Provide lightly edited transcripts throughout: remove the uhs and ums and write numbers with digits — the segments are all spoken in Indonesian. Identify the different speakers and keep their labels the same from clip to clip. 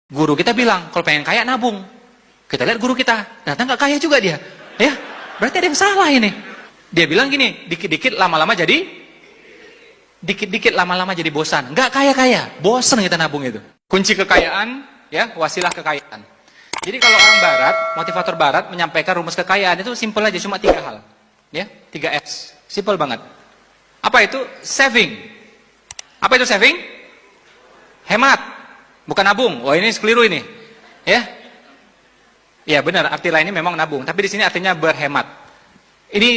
Speaker 1: Guru kita bilang, kalau pengen kaya nabung. Kita lihat guru kita, ternyata nggak kaya juga dia. Ya, berarti ada yang salah ini. Dia bilang gini, dikit-dikit lama-lama jadi bosan. Nggak kaya-kaya, bosan kita nabung itu. Kunci kekayaan, ya, wasilah kekayaan. Jadi kalau orang barat, motivator barat menyampaikan rumus kekayaan itu simpel aja, cuma 3 hal. Ya, 3S. Simpel banget. Apa itu? Saving. Apa itu saving? Hemat. Bukan nabung. Wah, ini keliru ini. Ya. Ya, benar, arti lainnya memang nabung, tapi di sini artinya berhemat. Ini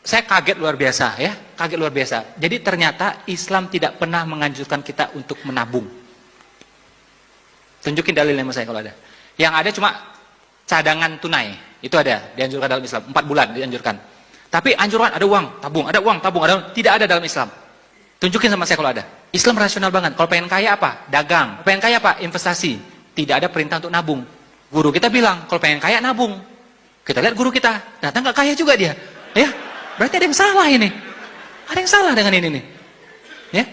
Speaker 1: saya kaget luar biasa, ya. Kaget luar biasa. Jadi ternyata Islam tidak pernah menganjurkan kita untuk menabung. Tunjukin dalilnya sama saya kalau ada. Yang ada cuma cadangan tunai. Itu ada, dianjurkan dalam Islam. 4 bulan dianjurkan. Tapi anjuran ada uang, tabung, ada uang, tabung, ada, tidak ada dalam Islam. Tunjukin sama saya kalau ada. Islam rasional banget. Kalau pengen kaya apa? Dagang. Pengen kaya apa? Investasi. Tidak ada perintah untuk nabung. Guru kita bilang, kalau pengen kaya nabung. Kita lihat guru kita, ternyata nggak kaya juga dia. Ya, berarti ada yang salah ini. Ada yang salah dengan ini nih. Ya,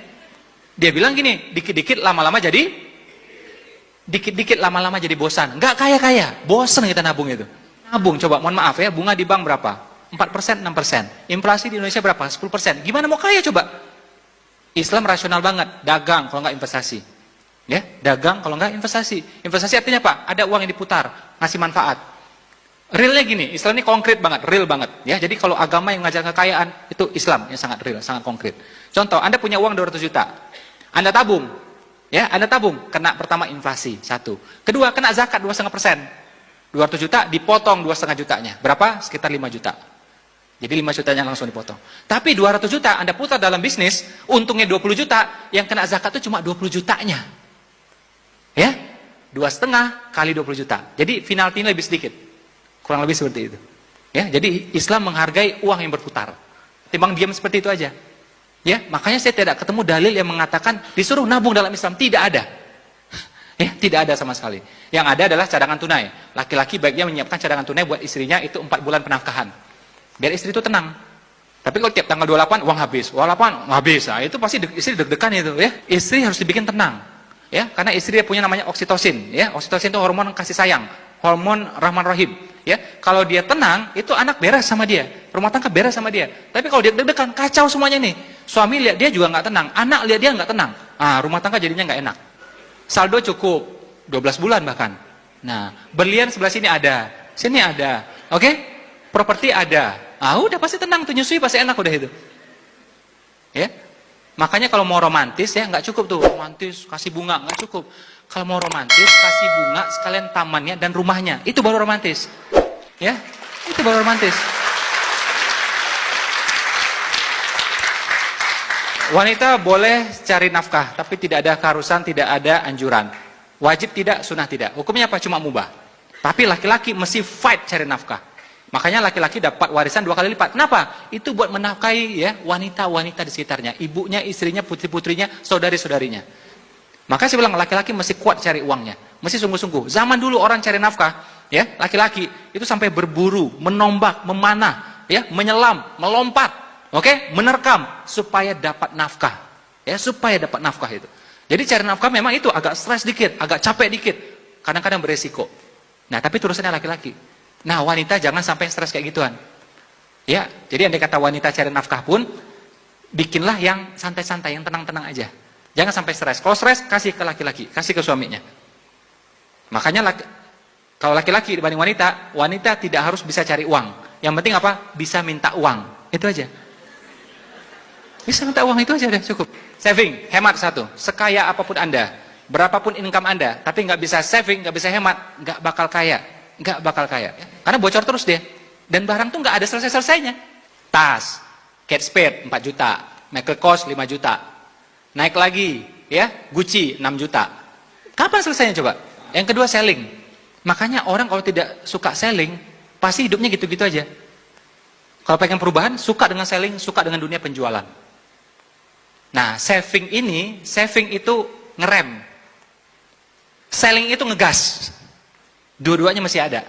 Speaker 1: dia bilang gini, dikit-dikit lama-lama jadi bosan. Nggak kaya-kaya, bosan kita nabung itu. Nabung, coba, mohon maaf ya, bunga di bank berapa? 4%, 6%. Inflasi di Indonesia berapa? 10%. Gimana mau kaya coba? Islam rasional banget, dagang kalau nggak investasi. Ya, dagang kalau nggak investasi. Investasi artinya apa? Ada uang yang diputar, ngasih manfaat. Realnya gini, Islam ini konkret banget, real banget. Ya, jadi kalau agama yang mengajar kekayaan itu Islam yang sangat real, sangat konkret. Contoh, Anda punya uang 200 juta, Anda tabung, ya, Anda tabung, kena pertama inflasi 1, kedua kena zakat 2,5%. 200 juta dipotong 2,5 jutanya, berapa? Sekitar 5 juta. Jadi 5 jutanya langsung dipotong. Tapi 200 juta Anda putar dalam bisnis, untungnya 20 juta, yang kena zakat itu cuma 20 jutanya. Ya, 2,5 kali 20 juta. Jadi penaltinya lebih sedikit. Kurang lebih seperti itu. Ya, jadi Islam menghargai uang yang berputar. Timbang diam seperti itu aja. Ya, makanya saya tidak ketemu dalil yang mengatakan disuruh nabung dalam Islam. Tidak ada. Ya, tidak ada sama sekali. Yang ada adalah cadangan tunai. Laki-laki baiknya menyiapkan cadangan tunai buat istrinya itu 4 bulan penafkahan. Biar istri itu tenang. Tapi kalau tiap tanggal 28 uang habis, 28 habis, nah, itu pasti istri deg-degan itu. Ya, istri harus dibikin tenang. Ya, karena istri dia punya namanya oksitosin, ya. Oksitosin itu hormon kasih sayang, hormon rahman rahim, ya. Kalau dia tenang, itu anak beres sama dia, rumah tangga beres sama dia. Tapi kalau dia deg-degan, kacau semuanya nih. Suami lihat dia juga nggak tenang, anak lihat dia nggak tenang. Ah, rumah tangga jadinya nggak enak. Saldo cukup 12 bulan bahkan. Nah, berlian sebelah sini ada, oke? Properti ada. Ah, udah pasti tenang tuh, nyusui pasti enak udah itu. Ya. Makanya kalau mau romantis ya nggak cukup tuh romantis kasih bunga, nggak cukup. Kalau mau romantis kasih bunga sekalian tamannya dan rumahnya, itu baru romantis. Ya, itu baru romantis. Wanita boleh cari nafkah, tapi tidak ada keharusan, tidak ada anjuran. Wajib tidak, sunnah tidak. Hukumnya apa? Cuma mubah. Tapi laki-laki mesti fight cari nafkah. Makanya laki-laki dapat warisan 2 kali lipat. Kenapa? Itu buat menafkahi ya wanita-wanita di sekitarnya, ibunya, istrinya, putri-putrinya, saudari-saudarinya. Maka saya bilang laki-laki mesti kuat cari uangnya, mesti sungguh-sungguh. Zaman dulu orang cari nafkah, ya laki-laki itu sampai berburu, menombak, memanah, ya menyelam, melompat, oke, menerkam supaya dapat nafkah, ya supaya dapat nafkah itu. Jadi cari nafkah memang itu agak stres dikit, agak capek dikit, kadang-kadang beresiko. Nah tapi turusannya laki-laki. Nah wanita jangan sampai stres kayak gituan. Ya, jadi andai kata wanita cari nafkah pun, bikinlah yang santai-santai, yang tenang-tenang aja. Jangan sampai stres. Kalau stres, kasih ke laki-laki, kasih ke suaminya. Makanya kalau laki-laki dibanding wanita, wanita tidak harus bisa cari uang. Yang penting apa? Bisa minta uang. Itu aja. Bisa minta uang itu aja udah cukup. Saving, hemat 1. Sekaya apapun Anda, berapapun income Anda, tapi nggak bisa saving, nggak bisa hemat, nggak bakal kaya. Nggak bakal kaya. Karena bocor terus dia. Dan barang tuh nggak ada selesai-selesainya. Tas, Kate Spade 4 juta, Michael Kors 5 juta. Naik lagi, ya, Gucci 6 juta. Kapan selesainya coba? Yang kedua selling. Makanya orang kalau tidak suka selling, pasti hidupnya gitu-gitu aja. Kalau pengen perubahan, suka dengan selling, suka dengan dunia penjualan. Nah, saving itu ngerem. Selling itu ngegas. Dua-duanya masih ada.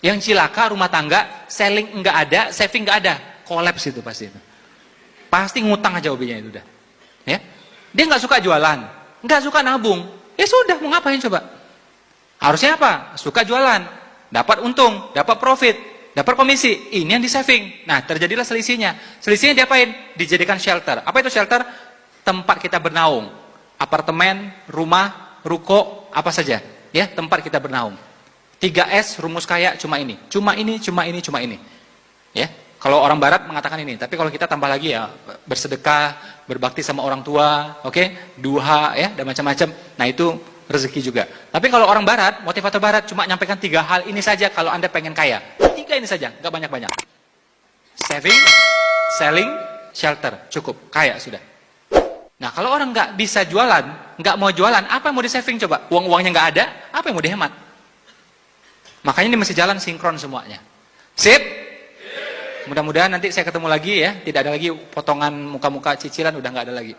Speaker 1: Yang cilaka rumah tangga, selling enggak ada, saving enggak ada, kolaps itu pasti itu. Pasti ngutang aja hobinya itu udah. Ya. Dia enggak suka jualan, enggak suka nabung. Ya sudah, mau ngapain coba? Harusnya apa? Suka jualan, dapat untung, dapat profit, dapat komisi. Ini yang di saving. Nah, terjadilah selisihnya. Selisihnya diapain? Dijadikan shelter. Apa itu shelter? Tempat kita bernaung. Apartemen, rumah, ruko, apa saja. Ya, tempat kita bernaung. 3S rumus kaya cuma ini. Cuma ini, cuma ini, cuma ini. Ya. Kalau orang barat mengatakan ini, tapi kalau kita tambah lagi ya, bersedekah, berbakti sama orang tua, oke, duha ya, dan macam-macam. Nah, itu rezeki juga. Tapi kalau orang barat, motivator barat cuma nyampaikan 3 hal ini saja kalau Anda pengen kaya. 3 ini saja, nggak banyak-banyak. Saving, selling, shelter, cukup, kaya sudah. Nah, kalau orang nggak bisa jualan, nggak mau jualan, apa yang mau di saving coba? Uang-uangnya nggak ada, apa yang mau dihemat? Makanya ini mesti jalan sinkron semuanya. Sip? Mudah-mudahan nanti saya ketemu lagi ya, tidak ada lagi potongan muka-muka cicilan, udah nggak ada lagi.